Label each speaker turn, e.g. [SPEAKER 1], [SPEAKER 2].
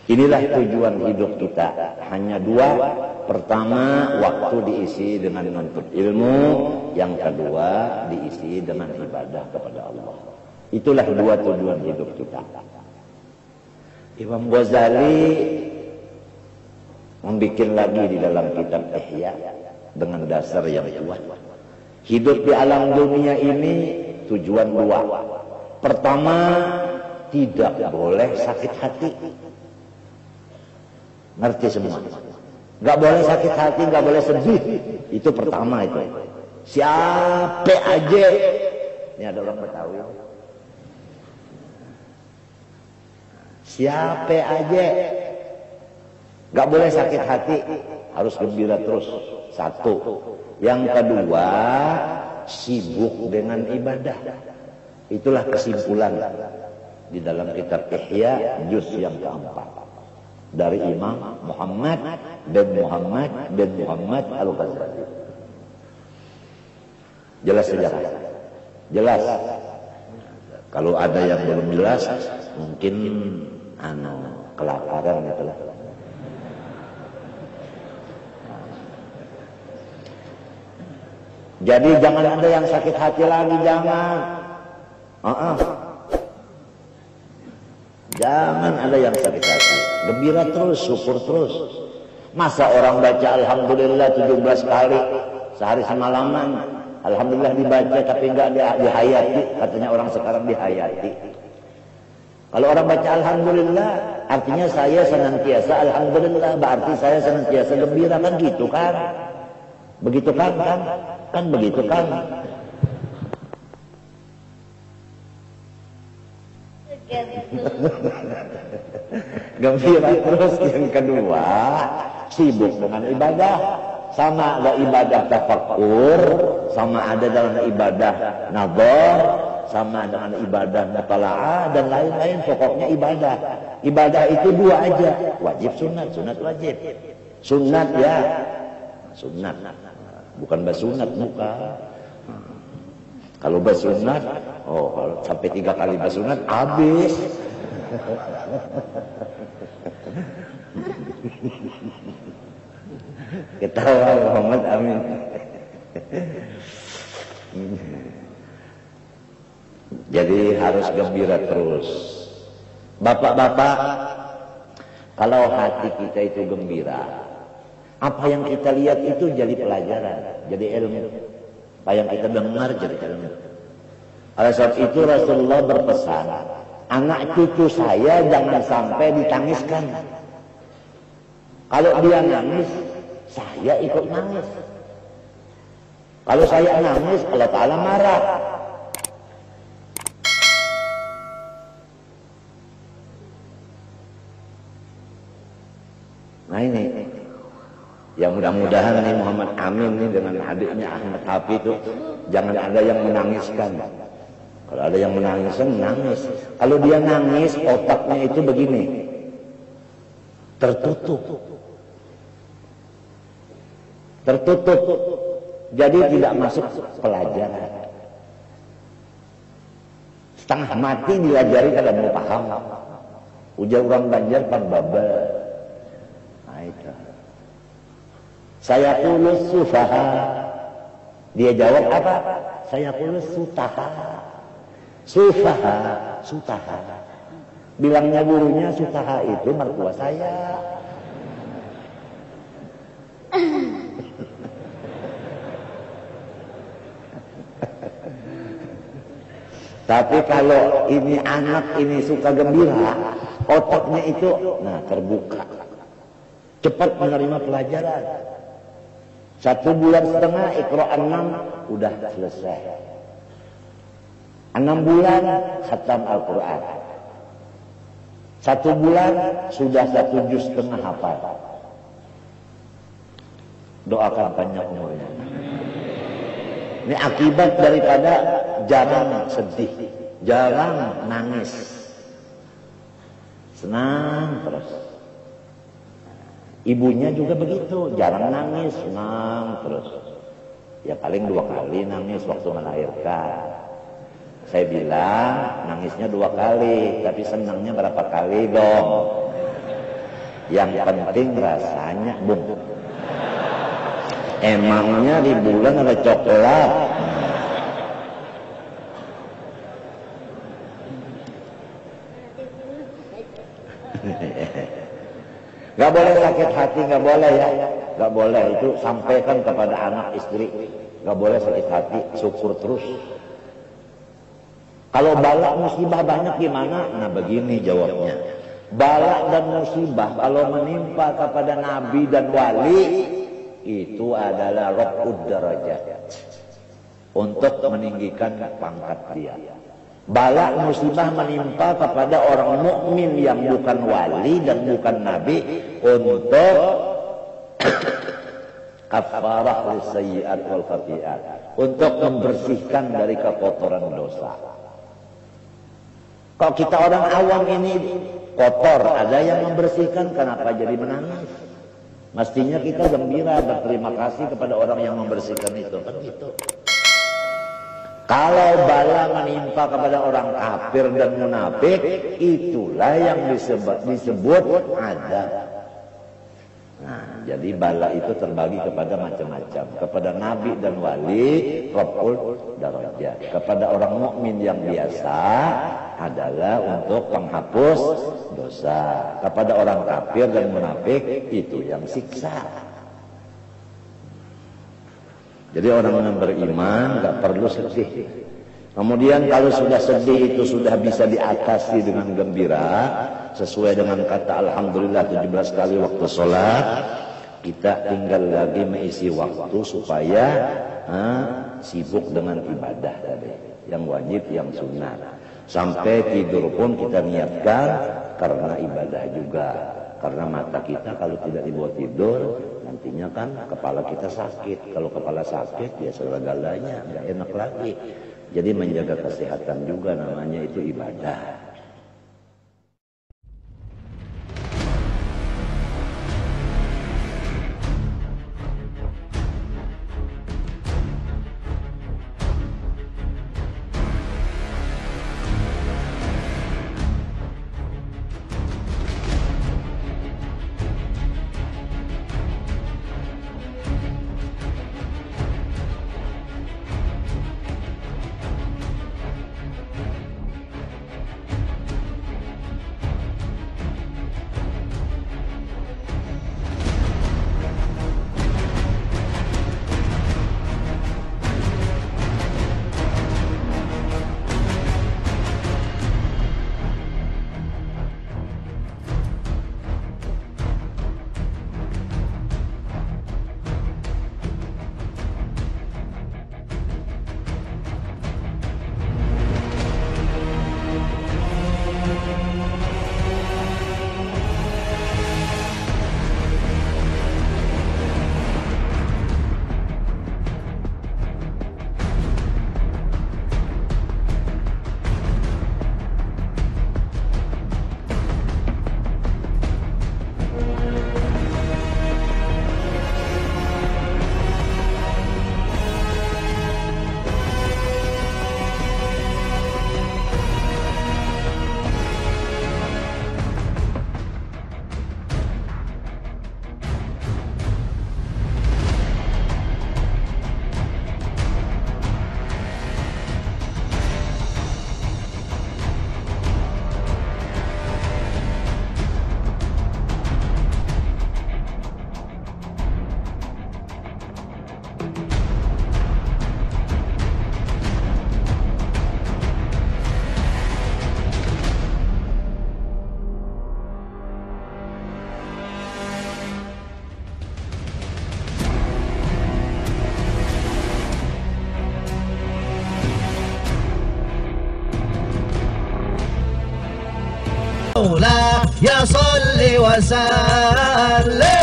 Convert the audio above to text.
[SPEAKER 1] Inilah tujuan hidup kita. Hanya dua. Pertama, waktu diisi dengan menuntut ilmu. Yang kedua, diisi dengan ibadah kepada Allah. Itulah dua tujuan hidup kita. Imam Ghazali membuat lagi di dalam kitab Ihya dengan dasar yang kuat. Hidup di alam dunia ini tujuan dua. Pertama, tidak boleh sakit hati. Ngerti semua? Gak boleh sakit hati, gak boleh sedih. Itu pertama itu. Siapa aja. Ini ada orang Betawi. Siapa aja. Gak boleh sakit hati. Harus gembira terus. Satu. Yang kedua, sibuk dengan ibadah. Itulah kesimpulan di dalam kitab Ihya juz yang keempat. Dari Imam Muhammad bin Muhammad Al-Ghazali. Jelas sejarah? Jelas. Kalau ada yang belum jelas, mungkin kelaparan gitu lah. Jadi jangan ada yang sakit hati lagi, jangan. Jangan ada yang sakit hati. Gembira terus, syukur terus. Masa orang baca Alhamdulillah 17 kali sehari semalaman. Alhamdulillah dibaca tapi enggak dihayati. Katanya orang sekarang dihayati. Kalau orang baca Alhamdulillah, artinya saya senantiasa Alhamdulillah. Berarti saya senantiasa gembira, kan gitu kan? Begitu kan? Kan begitu kan? Gembira terus. Yang kedua, sibuk dengan ibadah. Sama ada ibadah tafakkur, sama ada dalam ibadah nazar, sama dengan ibadah mutala'ah dan lain-lain. Pokoknya ibadah. Ibadah itu dua aja, wajib sunat, sunat wajib. Sunat ya, sunat. Bukan basunat, bukan. Kalau basunat, kalau sampai 3 kali basunat, habis. Ketawa Muhammad Amin. Jadi harus gembira terus. Bapak-bapak, kalau hati kita itu gembira, apa yang kita lihat itu jadi pelajaran, jadi ilmu. Apa yang kita dengar jadi ilmu. Oleh sebab itu Rasulullah berpesan, anak cucu saya jangan sampai ditangiskan. Kalau dia nangis, saya ikut nangis. Kalau saya nangis, Allah Ta'ala marah. Nah ini, yang mudah-mudahan nih Muhammad Amin nih dengan adiknya Ahmad Hafi itu jangan ada yang menangiskan. Kalau ada yang menangiskan, nangis. Kalau dia nangis, otaknya itu begini, tertutup. Jadi tidak masuk pelajaran. Setengah mati dilajari kalau mau paham. Ujar orang Banjar pambaba. Nah itu. Saya tulus sufaha. Dia jawab apa? Saya tulus sutaha. Sufaha, sutaha. Bilangnya gurunya sutaha itu mertua saya. Tapi kalau ini anak ini suka gembira, otaknya itu terbuka. Cepat menerima pelajaran. 1,5 bulan Iqra 6 udah selesai. 6 bulan khatam Al-Quran. 1 bulan sudah 1,5 juz hafal. Doakan panjang umurnya. Ini akibat daripada jarang sedih, jarang nangis, senang terus. Ibunya juga begitu, jarang nangis, senang terus. Ya paling 2 kali nangis waktu melahirkan. Saya bilang nangisnya 2 kali, tapi senangnya berapa kali dong? Yang penting rasanya, Bung. Emangnya di bulan ada coklat. Gak boleh sakit hati, gak boleh ya. Gak boleh, itu sampaikan kepada anak istri. Gak boleh sakit hati, syukur terus. Kalau bala musibah banyak gimana? Nah begini jawabnya. Bala dan musibah kalau menimpa kepada nabi dan wali, itu adalah raf'ud darajat, untuk meninggikan pangkat dia. Bala musibah menimpa kepada orang mukmin yang bukan wali dan bukan nabi, untuk kafarah lisayyi'at wal khati'at, untuk membersihkan dari kekotoran dosa. Kalau kita orang awam ini kotor, ada yang membersihkan, kenapa jadi menangis? Mestinya kita gembira, berterima kasih kepada orang yang membersihkan itu, kan gitu. Kalau bala menimpa kepada orang kafir dan munafik, itulah yang disebut adab. Nah, jadi bala itu terbagi kepada macam-macam. Kepada nabi dan wali, raf'ul darajat. Kepada orang mukmin yang biasa adalah untuk penghapus dosa. Kepada orang kafir dan munafik, itu yang siksa. Jadi orang yang beriman gak perlu sedih. Kemudian kalau sudah sedih itu sudah bisa diatasi dengan gembira, sesuai dengan kata alhamdulillah 17 kali waktu sholat. Kita tinggal lagi mengisi waktu supaya sibuk dengan ibadah tadi, yang wajib, yang sunnah. Sampai tidur pun kita niatkan karena ibadah juga. Karena mata kita kalau tidak dibuat tidur, nantinya kan kepala kita sakit. Kalau kepala sakit ya segala-galanya nggak enak lagi. Jadi menjaga kesehatan juga namanya itu ibadah.
[SPEAKER 2] يا صل وسلم